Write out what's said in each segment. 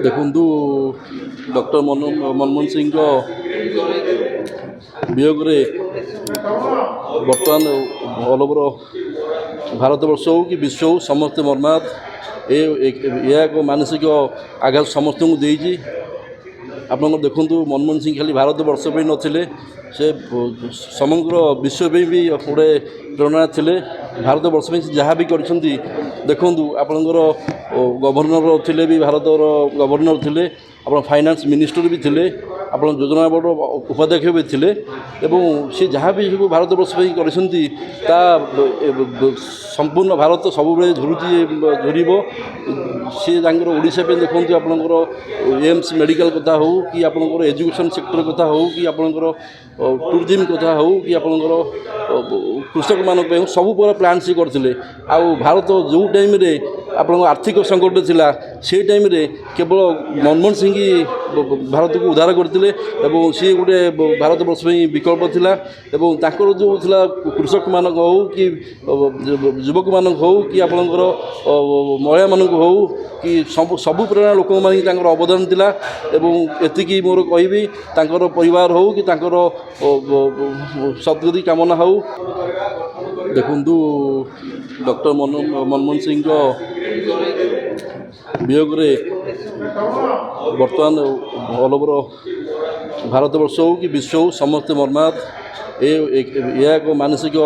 ଦେଖନ୍ତୁ ଡକ୍ଟର ମନମୋହନ ସିଂଙ୍କ ବିୟୋଗରେ ବର୍ତ୍ତମାନ ଅଲ୍ ଓଭର ଭାରତବର୍ଷ ହେଉ କି ବିଶ୍ୱ ହେଉ ସମସ୍ତେ ମର୍ମାହତ। ଏହା ଏକ ମାନସିକ ଆଘାତ ସମସ୍ତଙ୍କୁ ଦେଇଛି। ଆପଣଙ୍କର ଦେଖନ୍ତୁ ମନମୋହନ ସିଂ ଖାଲି ଭାରତବର୍ଷ ପାଇଁ ନଥିଲେ, ସେ ସମଗ୍ର ବିଶ୍ୱ ପାଇଁ ବି ଗୋଟେ ପ୍ରେରଣା ଥିଲେ। ଭାରତବର୍ଷ ପାଇଁ ଯାହା ବି କରିଛନ୍ତି, ଦେଖନ୍ତୁ ଆପଣଙ୍କର ଗଭର୍ଣ୍ଣର ଥିଲେ ବି ଭାରତର ଗଭର୍ଣ୍ଣର ଥିଲେ, ଆପଣ ଫାଇନାନ୍ସ ମିନିଷ୍ଟର ବି ଥିଲେ, ଆପଣ ଯୋଜନା ବୋର୍ଡର ଉପାଧ୍ୟକ୍ଷ ବି ଥିଲେ ଏବଂ ସେ ଯାହା ବି ସବୁ ଭାରତବର୍ଷ ପାଇଁ କରିଛନ୍ତି ତା ସମ୍ପୂର୍ଣ୍ଣ ଭାରତ ସବୁବେଳେ ଝୁରିବ। ସେ ତାଙ୍କର ଓଡ଼ିଶା ପାଇଁ ଦେଖନ୍ତୁ ଆପଣଙ୍କର ଏମ୍ସ ମେଡ଼ିକାଲ କଥା ହେଉ କି ଆପଣଙ୍କର ଏଜୁକେସନ୍ ସେକ୍ଟର କଥା ହେଉ କି ଆପଣଙ୍କର ଟୁରିଜିମ୍ କଥା ହେଉ କି ଆପଣଙ୍କର କୃଷକମାନଙ୍କ ପାଇଁ ସବୁ ପ୍ରକାର ପ୍ଲାନ୍ ସେ କରିଥିଲେ। ଆଉ ଭାରତ ଯେଉଁ ଟାଇମ୍ରେ ଆପଣଙ୍କ ଆର୍ଥିକ ସଙ୍କଟ ଥିଲା ସେଇ ଟାଇମ୍ରେ କେବଳ ମନମୋହନ ସିଂ ଭାରତକୁ ଉଦ୍ଧାର କରିଥିଲେ ଏବଂ ସିଏ ଗୋଟେ ଭାରତବର୍ଷ ପାଇଁ ବିକଳ୍ପ ଥିଲା। ଏବଂ ତାଙ୍କର ଯେଉଁ ଥିଲା କୃଷକମାନଙ୍କ ହେଉ କି ଯୁବକମାନଙ୍କ ହେଉ କି ଆପଣଙ୍କର ମହିଳାମାନଙ୍କୁ ହେଉ କି ସବୁ ପ୍ରେରଣା ଲୋକମାନେ ତାଙ୍କର ଅବଦାନ ଥିଲା। ଏବଂ ଏତିକି ମୋର କହିବି, ତାଙ୍କର ପରିବାର ହେଉ କି ତାଙ୍କର ସଦ୍ଗତି କାମନା ହେଉ। ଦେଖନ୍ତୁ ଡକ୍ଟର ମନମୋହନ ସିଂଙ୍କ ବିୟୋଗରେ ବର୍ତ୍ତମାନ ଅଲ୍ ଓଭର ଭାରତବର୍ଷ ହେଉ କି ବିଶ୍ୱ ହେଉ ସମସ୍ତେ ମର୍ମାହତ। ଏହା ଏକ ମାନସିକ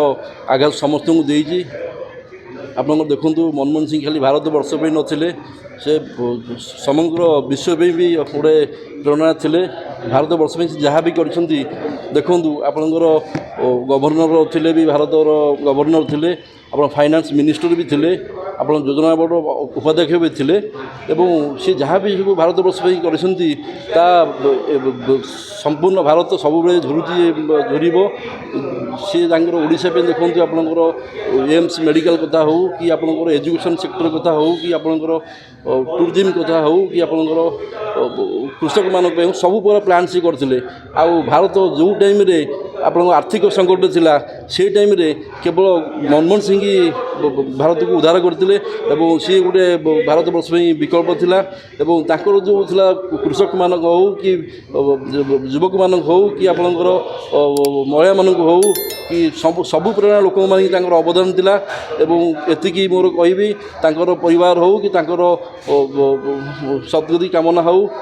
ଆଘାତ ସମସ୍ତଙ୍କୁ ଦେଇଛି। ଆପଣଙ୍କର ଦେଖନ୍ତୁ ମନମୋହନ ସିଂ ଖାଲି ଭାରତବର୍ଷ ପାଇଁ ନଥିଲେ, ସେ ସମଗ୍ର ବିଶ୍ୱ ପାଇଁ ବି ଗୋଟେ ପ୍ରେରଣା ଥିଲେ। ଭାରତବର୍ଷ ପାଇଁ ଯାହା ବି କରିଛନ୍ତି, ଦେଖନ୍ତୁ ଆପଣଙ୍କର ଗଭର୍ଣ୍ଣର ଥିଲେ ବି ଭାରତର ଗଭର୍ଣ୍ଣର ଥିଲେ, ଆପଣ ଫାଇନାନ୍ସ ମିନିଷ୍ଟର ବି ଥିଲେ, ଆପଣ ଯୋଜନା ବୋର୍ଡର ଉପାଧ୍ୟକ୍ଷ ବି ଥିଲେ ଏବଂ ସେ ଯାହା ବି ସବୁ ଭାରତବର୍ଷ ପାଇଁ କରିଛନ୍ତି ତା ସମ୍ପୂର୍ଣ୍ଣ ଭାରତ ସବୁବେଳେ ଝୁରିବ। ସେ ତାଙ୍କର ଓଡ଼ିଶା ପାଇଁ ଦେଖନ୍ତୁ ଆପଣଙ୍କର ଏମ୍ସ ମେଡ଼ିକାଲ କଥା ହେଉ କି ଆପଣଙ୍କର ଏଜୁକେସନ୍ ସେକ୍ଟର କଥା ହେଉ କି ଆପଣଙ୍କର ଟୁରିଜିମ୍ କଥା ହେଉ କି ଆପଣଙ୍କର କୃଷକମାନଙ୍କ ପାଇଁ ସବୁ ପ୍ରକାର ପ୍ଲାନ୍ ସେ କରିଥିଲେ। ଆଉ ଭାରତ ଯେଉଁ ଟାଇମ୍ରେ ଆପଣଙ୍କ ଆର୍ଥିକ ସଙ୍କଟ ଥିଲା ସେଇ ଟାଇମ୍ରେ କେବଳ ମନମୋହନ ସିଂ ଭାରତକୁ ଉଦ୍ଧାର କରିଥିଲେ ଏବଂ ସିଏ ଗୋଟେ ଭାରତବର୍ଷ ପାଇଁ ବିକଳ୍ପ ଥିଲା। ଏବଂ ତାଙ୍କର ଯେଉଁ ଥିଲା କୃଷକମାନଙ୍କ ହେଉ କି ଯୁବକମାନଙ୍କ ହେଉ କି ଆପଣଙ୍କର ମହିଳାମାନଙ୍କୁ ହେଉ କି ସବୁ ପ୍ରେରଣା ଲୋକମାନେ ତାଙ୍କର ଅବଦାନ ଥିଲା। ଏବଂ ଏତିକି ମୋର କହିବି, ତାଙ୍କର ପରିବାର ହେଉ କି ତାଙ୍କର ସଦ୍ଗତି କାମନା ହେଉ।